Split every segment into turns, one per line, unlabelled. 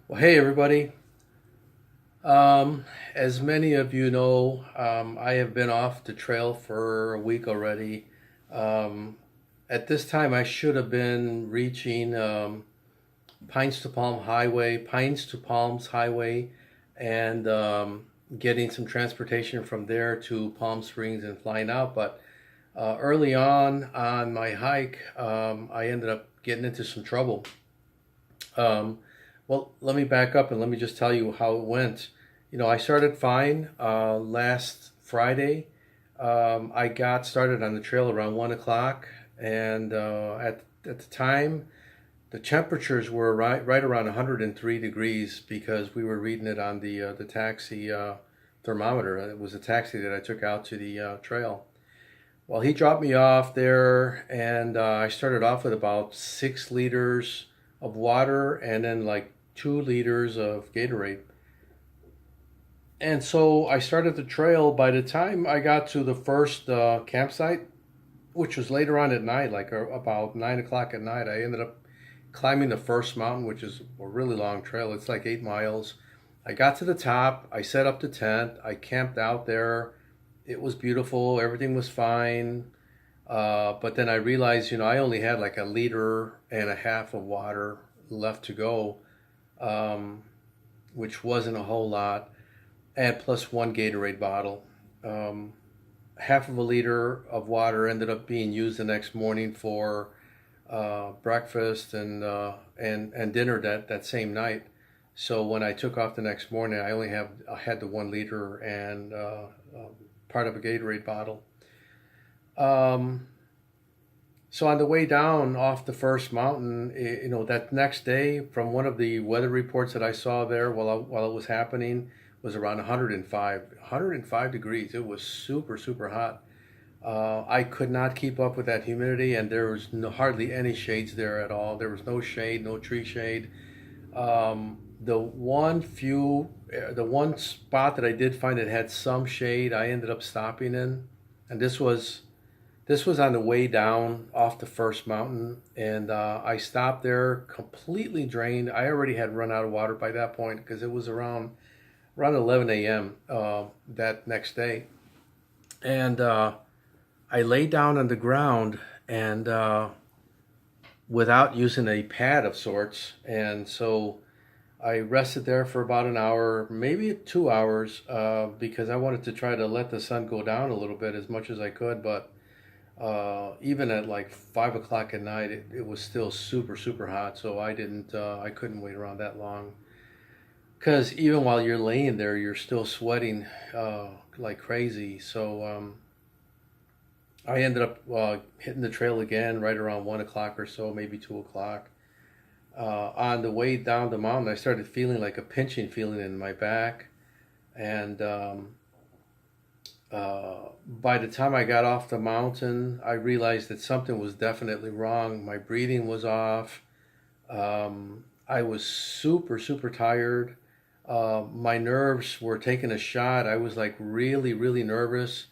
Well, hey everybody. As many of you know, I have been off the trail for a week already. Um, at this time, I should have been reaching Pines to Palms Highway, and getting some transportation from there to Palm Springs and flying out. But early on my hike, I ended up getting into some trouble. Um, well, let me back up and let me just tell you how it went. I started fine last Friday. I got started on the trail around 1 o'clock, and at the time, the temperatures were right around 103 degrees because we were reading it on the taxi thermometer. It was a taxi that I took out to the trail. Well, he dropped me off there, and I started off with about 6 liters of water and then like 2 liters of Gatorade. And so I started the trail. By the time I got to the first campsite, which was later on at night, like about 9 o'clock at night, I ended up climbing the first mountain, which is a really long trail. It's like 8 miles. I got to the top, I set up the tent, I camped out there. It was beautiful, everything was fine. But then I realized, I only had like a liter and a half of water left to go, um, which wasn't a whole lot, and plus one Gatorade bottle. Um, Half of a liter of water ended up being used the next morning for breakfast and dinner that same night. So when I took off the next morning, I had the 1 liter and part of a Gatorade bottle. Um, So on the way down off the first mountain, that next day, from one of the weather reports that I saw there while it was happening, was around 105 degrees. It was super, super hot. I could not keep up with that humidity, and there was hardly any shades there at all. There was no shade, no tree shade. The one spot that I did find that had some shade, I ended up stopping in, and this was on the way down off the first mountain, and I stopped there completely drained. I already had run out of water by that point because it was around 11 a.m. That next day, and I lay down on the ground and without using a pad of sorts, and so I rested there for about an hour, maybe 2 hours, because I wanted to try to let the sun go down a little bit as much as I could, but even at like 5 o'clock at night, it was still super, super hot. So I couldn't wait around that long. Because even while you're laying there, you're still sweating like crazy. So I ended up hitting the trail again right around 1 o'clock or so, maybe 2 o'clock. On the way down the mountain, I started feeling like a pinching feeling in my back. And by the time I got off the mountain, I realized that something was definitely wrong. My breathing was off. I was super, super tired. My nerves were taking a shot. I was like really, really nervous.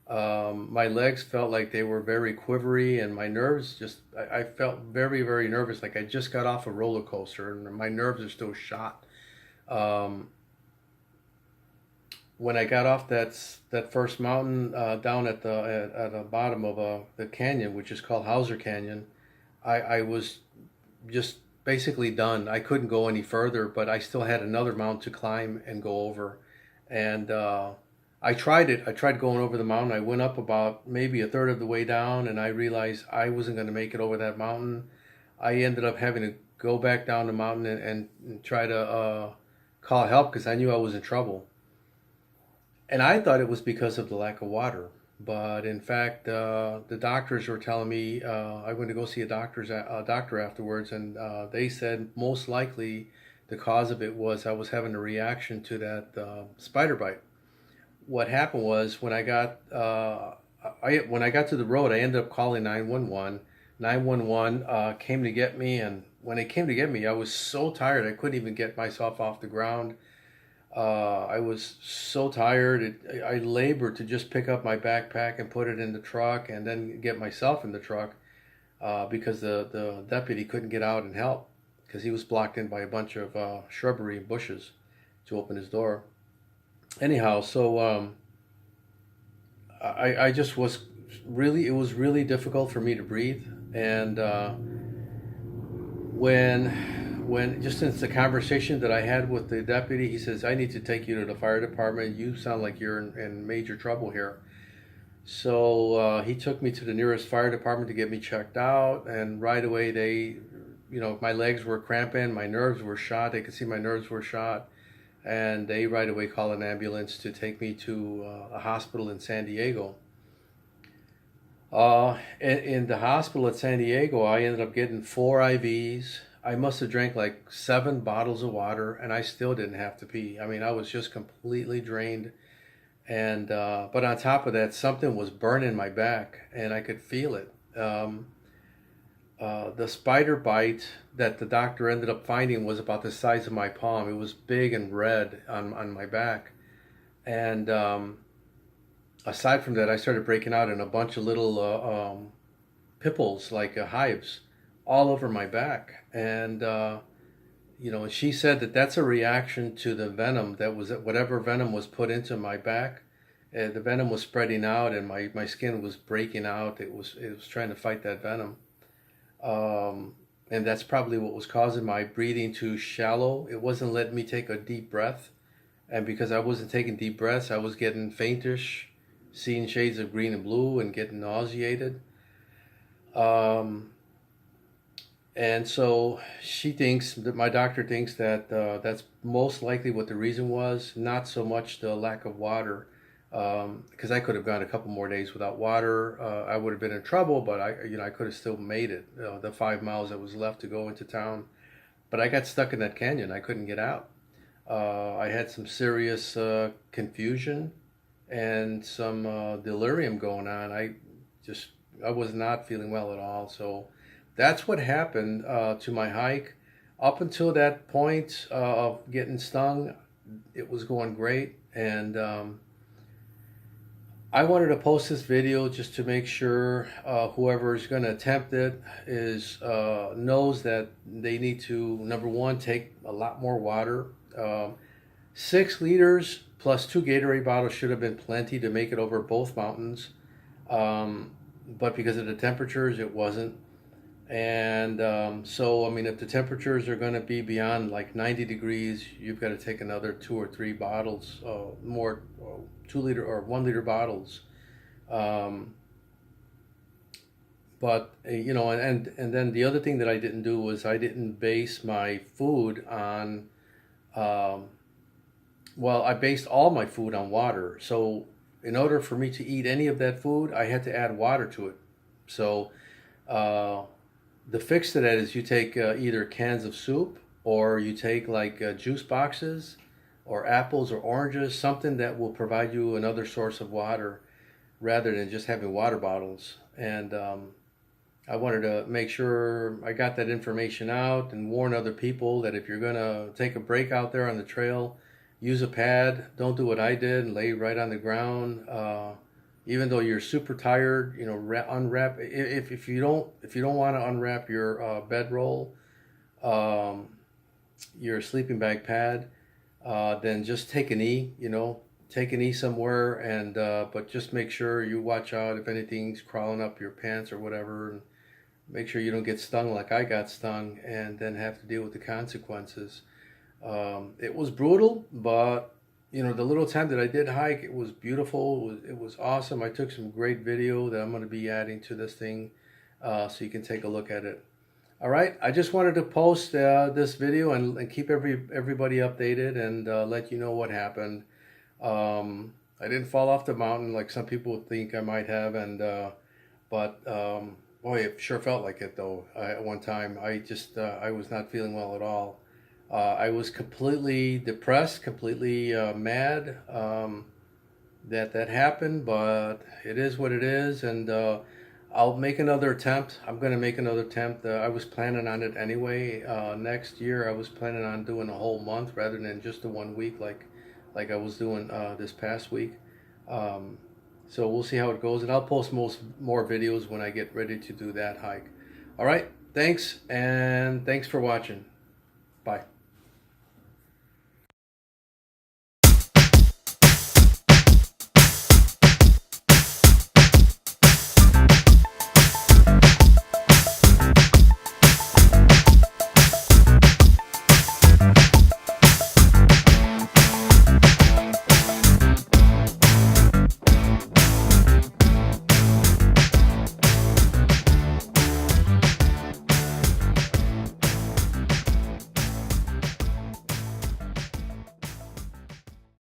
My legs felt like they were very quivery, and my nerves I felt very, very nervous. Like I just got off a roller coaster, and my nerves are still shot. Um, when I got off that first mountain down at the bottom of the canyon, which is called Hauser Canyon, I was just basically done. I couldn't go any further, but I still had another mountain to climb and go over. And I tried it. I tried going over the mountain. I went up about maybe a third of the way down, and I realized I wasn't going to make it over that mountain. I ended up having to go back down the mountain and try to call help because I knew I was in trouble. And I thought it was because of the lack of water. But in fact, the doctors were telling me I went to go see a doctor afterwards, and they said most likely the cause of it was I was having a reaction to that spider bite. What happened was when I got to the road, I ended up calling 911. 911 came to get me, and when they came to get me, I was so tired I couldn't even get myself off the ground. I was so tired. I labored to just pick up my backpack and put it in the truck and then get myself in the truck because the deputy couldn't get out and help. because he was blocked in by a bunch of shrubbery and bushes to open his door. Anyhow, so I just was really, it was really difficult for me to breathe. And when just since the conversation that I had with the deputy, he says, I need to take you to the fire department. You sound like you're in major trouble here. So he took me to the nearest fire department to get me checked out. And right away, my legs were cramping, my nerves were shot. They could see my nerves were shot. And they right away called an ambulance to take me to a hospital in San Diego. In the hospital at San Diego, I ended up getting 4 IVs. I must have drank like 7 bottles of water, and I still didn't have to pee. I mean, I was just completely drained. And but on top of that, something was burning my back, and I could feel it. The spider bite that the doctor ended up finding was about the size of my palm. It was big and red on my back. And aside from that, I started breaking out in a bunch of little pimples, like hives, all over my back. And, she said that that's a reaction to the venom that was, whatever venom was put into my back. The venom was spreading out, and my skin was breaking out. It was trying to fight that venom. And that's probably what was causing my breathing too shallow. It wasn't letting me take a deep breath. And because I wasn't taking deep breaths, I was getting faintish, seeing shades of green and blue, and getting nauseated. And so my doctor thinks that that's most likely what the reason was, not so much the lack of water. Because I could have gone a couple more days without water. I would have been in trouble, but I could have still made it, the 5 miles that was left to go into town. But I got stuck in that canyon. I couldn't get out. I had some serious confusion and some delirium going on. I was not feeling well at all. So that's what happened to my hike. Up until that point of getting stung, it was going great. And I wanted to post this video just to make sure whoever is going to attempt it knows that they need to, number one, take a lot more water. 6 liters plus 2 Gatorade bottles should have been plenty to make it over both mountains. But because of the temperatures, it wasn't. And so, I mean, if the temperatures are going to be beyond like 90 degrees, you've got to take another 2 or 3 bottles, more 2-liter or 1-liter bottles. But and then the other thing that I didn't do was I didn't base my food on, I based all my food on water. So in order for me to eat any of that food, I had to add water to it. So the fix to that is you take either cans of soup, or you take like juice boxes or apples or oranges, something that will provide you another source of water rather than just having water bottles. And I wanted to make sure I got that information out and warn other people that if you're going to take a break out there on the trail, use a pad. Don't do what I did and lay right on the ground. Even though you're super tired, unwrap. If you don't want to unwrap your bedroll, your sleeping bag pad, then just take a knee. Take a knee somewhere, and but just make sure you watch out if anything's crawling up your pants or whatever, and make sure you don't get stung like I got stung, and then have to deal with the consequences. It was brutal, but the little time that I did hike, it was beautiful. It was awesome. I took some great video that I'm going to be adding to this thing, so you can take a look at it. All right, I just wanted to post this video and keep everybody updated and let you know what happened. I didn't fall off the mountain like some people think I might have, but boy, it sure felt like it though. At one time, I was not feeling well at all. I was completely depressed, completely mad that happened, but it is what it is, and I'll make another attempt. I'm going to make another attempt. I was planning on it anyway. Next year, I was planning on doing a whole month rather than just a 1 week like I was doing this past week. So we'll see how it goes, and I'll post more videos when I get ready to do that hike. All right, thanks, and thanks for watching. Bye.